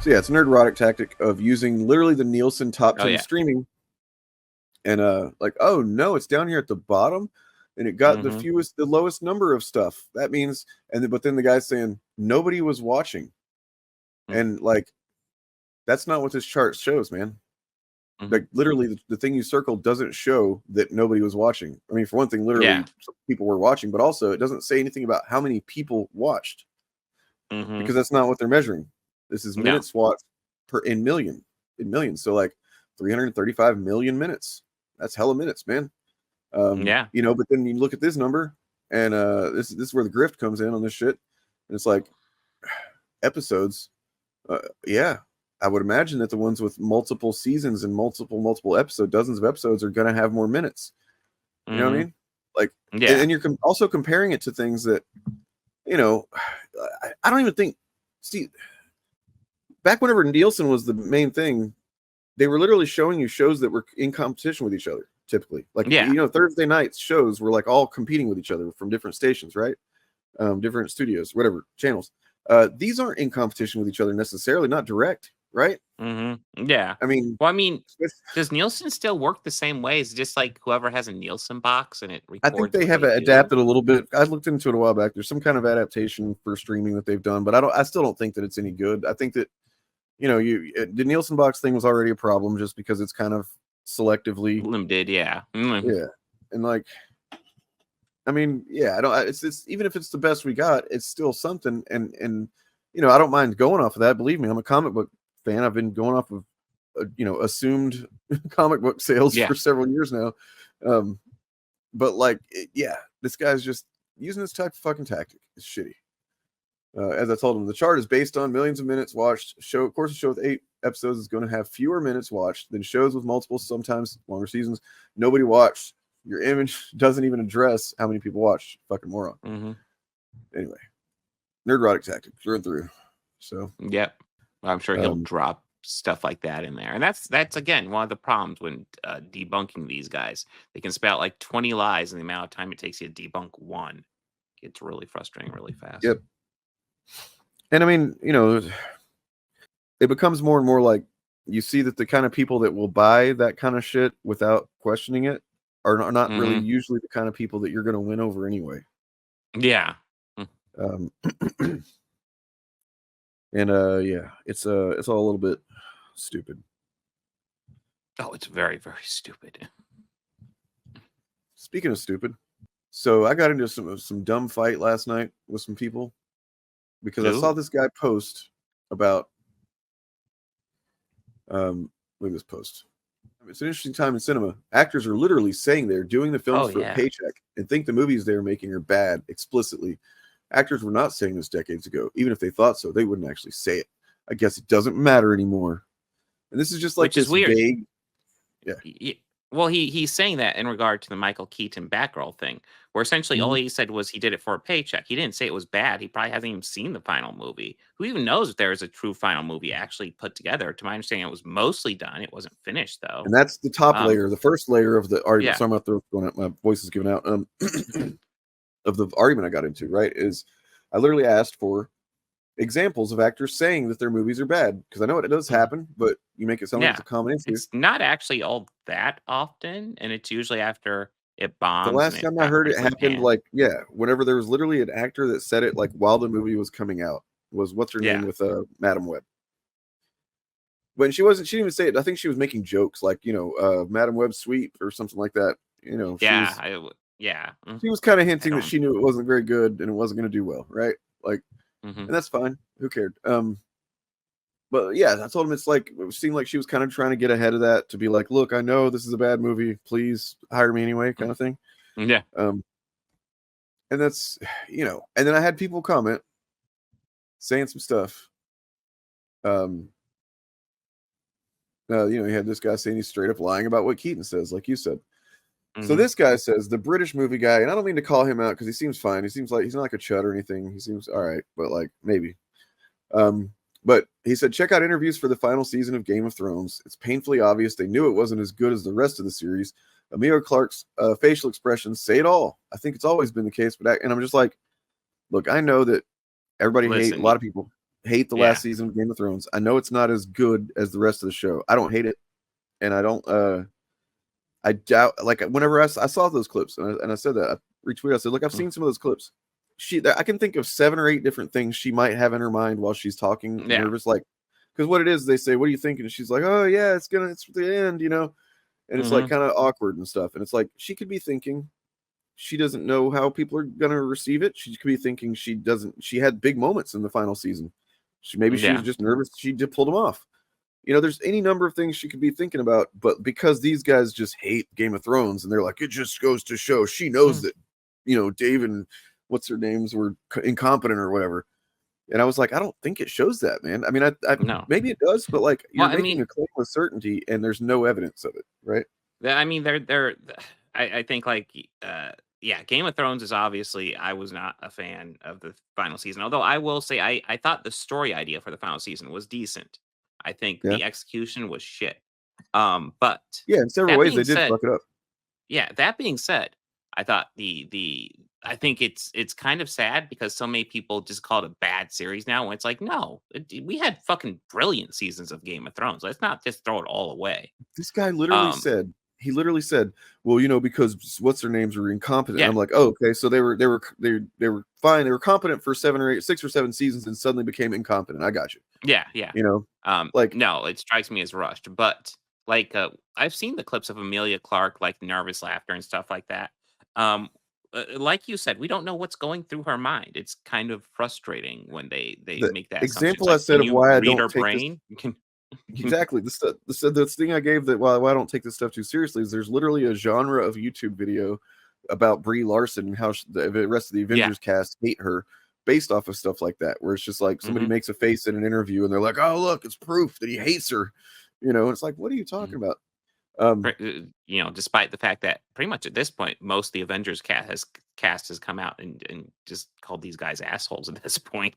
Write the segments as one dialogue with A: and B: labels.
A: So yeah, it's a Nerdrotic tactic of using literally the Nielsen top 10
B: yeah.
A: streaming, and like, oh no, it's down here at the bottom, and it got the lowest number of stuff. That means, but then the guy's saying nobody was watching, and like, that's not what this chart shows, man. Like literally, the thing you circled doesn't show that nobody was watching. I mean, for one thing, literally people were watching, but also it doesn't say anything about how many people watched, because that's not what they're measuring. This is minutes watched in millions. So like 335 million minutes. That's hella minutes, man. You know, but then you look at this number, and this is where the grift comes in on this shit, and it's like episodes. Yeah, I would imagine that the ones with multiple seasons and multiple episodes, dozens of episodes, are going to have more minutes. You know what I mean? Like, and you're also comparing it to things that, you know, I don't even think. See, back whenever Nielsen was the main thing, they were literally showing you shows that were in competition with each other. Typically, like, you know, Thursday nights shows were like all competing with each other from different stations, right? Different studios, whatever channels. These aren't in competition with each other necessarily, not direct, right?
B: Yeah.
A: I mean,
B: does Nielsen still work the same way? Is it just like whoever has a Nielsen box and it records?
A: I think they have adapted a little bit. I looked into it a while back. There's some kind of adaptation for streaming that they've done, but I still don't think that it's any good. I think that, you know, the Nielsen box thing was already a problem just because it's kind of selectively
B: limited. Yeah.
A: And like, I mean, it's even if it's the best we got, it's still something. And you know, I don't mind going off of that. Believe me, I'm a comic book fan. I've been going off of you know, assumed comic book sales for several years now. But like, this guy's just using this type of fucking tactic. It's shitty. As I told him, the chart is based on millions of minutes watched. Of course, a show with 8 episodes is going to have fewer minutes watched than shows with multiple, sometimes longer seasons. Nobody watched. Your image doesn't even address how many people watched. Fucking moron. Anyway, Nerdrotic tactic through and through. So
B: I'm sure he'll drop stuff like that in there, and that's again one of the problems when debunking these guys. They can spout like 20 lies in the amount of time it takes you to debunk one. It's really frustrating really fast.
A: And I mean, you know, it becomes more and more like you see that the kind of people that will buy that kind of shit without questioning it are not really usually the kind of people that you're going to win over anyway. And it's all a little bit stupid.
B: Oh, it's very, very stupid.
A: Speaking of stupid, so I got into some dumb fight last night with some people because I saw this guy post about look at this post. It's an interesting time in cinema. Actors are literally saying they're doing the films for a paycheck and think the movies they're making are bad explicitly. Actors were not saying this decades ago. Even if they thought so, they wouldn't actually say it. I guess it doesn't matter anymore. And this is just like,
B: which is weird.
A: Vague,
B: well, he's saying that in regard to the Michael Keaton Batgirl thing, where essentially all he said was he did it for a paycheck. He didn't say it was bad. He probably hasn't even seen the final movie. Who even knows if there is a true final movie actually put together? To my understanding, it was mostly done. It wasn't finished, though.
A: And that's the top layer, the first layer of the argument. Sorry, I'm out there going out. My voice is giving out. Of the argument I got into, right, is I literally asked for examples of actors saying that their movies are bad, because I know it does happen, but you make it sound like it's a common issue.
B: It's not actually all that often, and it's usually after it bombs.
A: The last time I heard it happened, whenever there was literally an actor that said it, like, while the movie was coming out, was what's her name with Madam Web. When she didn't even say it. I think she was making jokes, like, you know, Madam Web sweep or something like that. You know, she was kind of hinting that she knew it wasn't very good and it wasn't going to do well, right? Like, and that's fine. Who cared? But yeah, I told him it seemed like she was kind of trying to get ahead of that, to be like, look, I know this is a bad movie. Please hire me anyway, kind of thing. And that's, you know, and then I had people comment saying some stuff. You know, you had this guy saying he's straight up lying about what Keaton says, like you said. So this guy says, the British movie guy, and I don't mean to call him out because he seems fine. He seems like he's not like a chud or anything. He seems all right, but like maybe. But he said, check out interviews for the final season of Game of Thrones. It's painfully obvious they knew it wasn't as good as the rest of the series. Emilia Clarke's facial expressions say it all. I think it's always been the case, and I'm just like, look, I know that everybody a lot of people hate the last season of Game of Thrones. I know it's not as good as the rest of the show. I don't hate it, and I don't. I doubt. Like whenever I saw those clips, and I said that I retweeted. I said, look, I've seen some of those clips. I can think of 7 or 8 different things she might have in her mind while she's talking, nervous, like because what it is, they say, "What are you thinking?" And she's like, "Oh yeah, it's the end," you know, and it's like kind of awkward and stuff. And it's like she could be thinking she doesn't know how people are gonna receive it. She could be thinking she doesn't. She had big moments in the final season. She was just nervous. She just pulled them off. You know, there's any number of things she could be thinking about, but because these guys just hate Game of Thrones and they're like, it just goes to show she knows that, you know, Dave and what's her names were incompetent or whatever. And I was like, I don't think it shows that, man. I mean, I
B: No.
A: maybe it does, but like you're making a claim with certainty and there's no evidence of it, right?
B: I mean, I think like, Game of Thrones is obviously, I was not a fan of the final season. Although I will say, I thought the story idea for the final season was decent. I think
A: Yeah.
B: the execution was shit. But
A: yeah, in several
B: that
A: ways
B: being
A: they did
B: said,
A: fuck it up.
B: yeah, that being said, I thought I think it's kind of sad because so many people just call it a bad series now. When it's like, no, we had fucking brilliant seasons of Game of Thrones. Let's not just throw it all away.
A: This guy literally said, well, you know, because what's their names were incompetent.
B: Yeah.
A: I'm like, oh, okay, so they were fine. They were competent for 6 or 7 seasons and suddenly became incompetent. I got you.
B: Yeah.
A: You know, like
B: No, it strikes me as rushed. But like, I've seen the clips of Amelia Clark, like nervous laughter and stuff like that. Like you said, we don't know what's going through her mind. It's kind of frustrating when they
A: the
B: make that assumption. It's
A: example I
B: like,
A: said
B: can
A: of
B: you
A: why I
B: read
A: don't
B: her
A: take this
B: brain?
A: exactly the thing I gave that why I don't take this stuff too seriously is there's literally a genre of YouTube video about Brie Larson and how the rest of the Avengers cast hate her based off of stuff like that, where it's just like somebody makes a face in an interview and they're like, oh look, it's proof that he hates her, you know. It's like, what are you talking about?
B: You know, despite the fact that pretty much at this point, most of the Avengers cast has come out and just called these guys assholes at this point.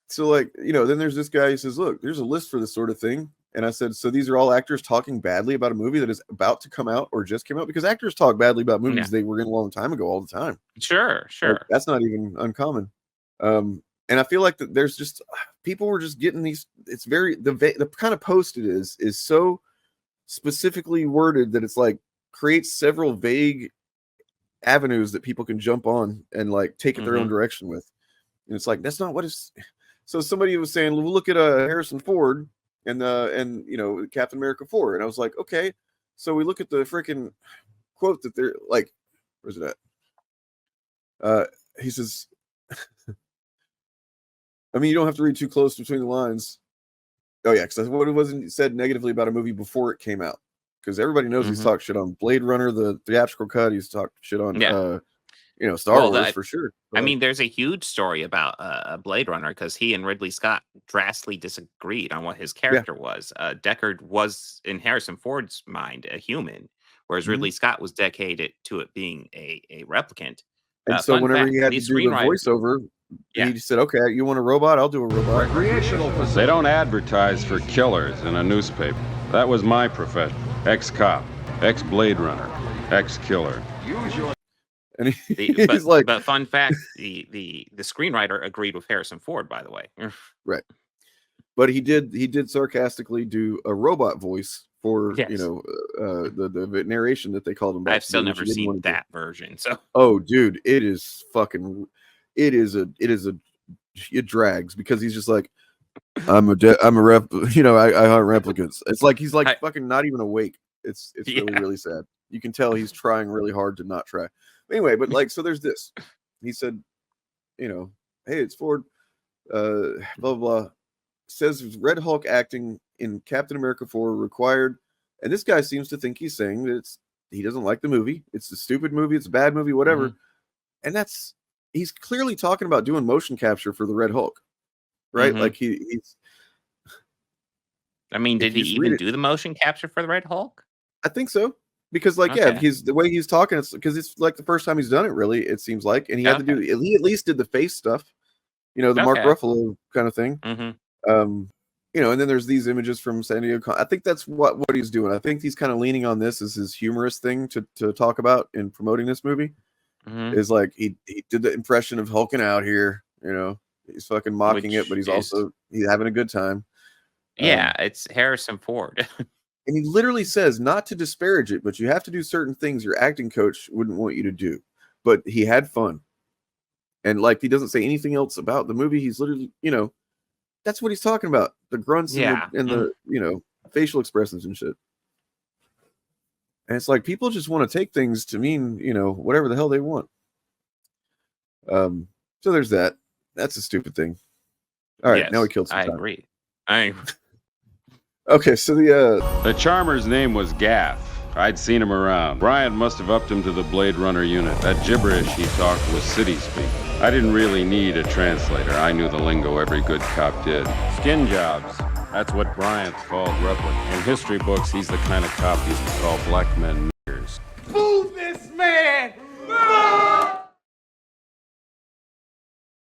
A: So like, you know, then there's this guy who says, look, there's a list for this sort of thing. And I said, so these are all actors talking badly about a movie that is about to come out or just came out? Because actors talk badly about movies they were in a long time ago all the time.
B: Sure.
A: Like, that's not even uncommon. And I feel like that there's just people were just getting these. It's very the kind of post it is so specifically worded that it's like creates several vague avenues that people can jump on and like take it their own direction with. And it's like, that's not what it's. So somebody was saying, well, look at Harrison Ford and you know, Captain America 4. And I was like, okay. So we look at the freaking quote that they're like, where's it at? He says, I mean, you don't have to read too close between the lines. Oh yeah, because what it wasn't said negatively about a movie before it came out. Because everybody knows he's talked shit on Blade Runner, the theatrical cut. He's talked shit on you know, Star Wars for sure.
B: I mean, there's a huge story about Blade Runner because he and Ridley Scott drastically disagreed on what his character was. Deckard was, in Harrison Ford's mind, a human, whereas Ridley Scott was dedicated to it being a replicant.
A: And so whenever he had to do the voiceover, he said, okay, you want a robot? I'll do a robot.
C: They don't advertise for killers in a newspaper. That was my profession. Ex-cop, ex-Blade Runner, ex-killer.
A: And he's like,
B: but fun fact, the screenwriter agreed with Harrison Ford, by the way.
A: Right. But he did sarcastically do a robot voice for you know the narration that they called him.
B: I've still never seen that version. So
A: oh dude, it drags because he's just like, I'm a rep, you know, I hunt replicants. It's like he's like fucking not even awake. It's really sad. You can tell he's trying really hard to not try. Anyway, but like, so there's this. He said, you know, hey, it's Ford, blah, blah, blah. Says Red Hulk acting in Captain America 4 required. And this guy seems to think he's saying that he doesn't like the movie. It's a stupid movie. It's a bad movie, whatever. And he's clearly talking about doing motion capture for the Red Hulk, right? Like he's.
B: I mean, did he even do the motion capture for the Red Hulk?
A: I think so. Because like he's the way he's talking, it's because it's like the first time he's done it, really, it seems like. And he had to do, he at least did the face stuff, you know, the Mark Ruffalo kind of thing. You know, and then there's these images from San Diego. I think that's what he's doing. I think he's kind of leaning on this as his humorous thing to talk about in promoting this movie. Is like he did the impression of hulking out here, you know, He's fucking mocking it, but he's having a good time.
B: Yeah, it's Harrison Ford.
A: And he literally says, not to disparage it, but you have to do certain things your acting coach wouldn't want you to do. But he had fun. And like, he doesn't say anything else about the movie. He's literally, that's what he's talking about. The grunts and the facial expressions and shit. And it's like, people just want to take things to mean, whatever the hell they want. So there's that. That's a stupid thing. All right, now we killed some time.
B: I agree.
A: Okay, so
C: the charmer's name was Gaff. I'd seen him around. Bryant must have upped him to the Blade Runner unit. That gibberish he talked was city speak. I didn't really need a translator. I knew the lingo every good cop did. Skin jobs. That's what Bryant called Replik. In history books, he's the kind of cop used to call black men niggers.
D: Move this man! Move!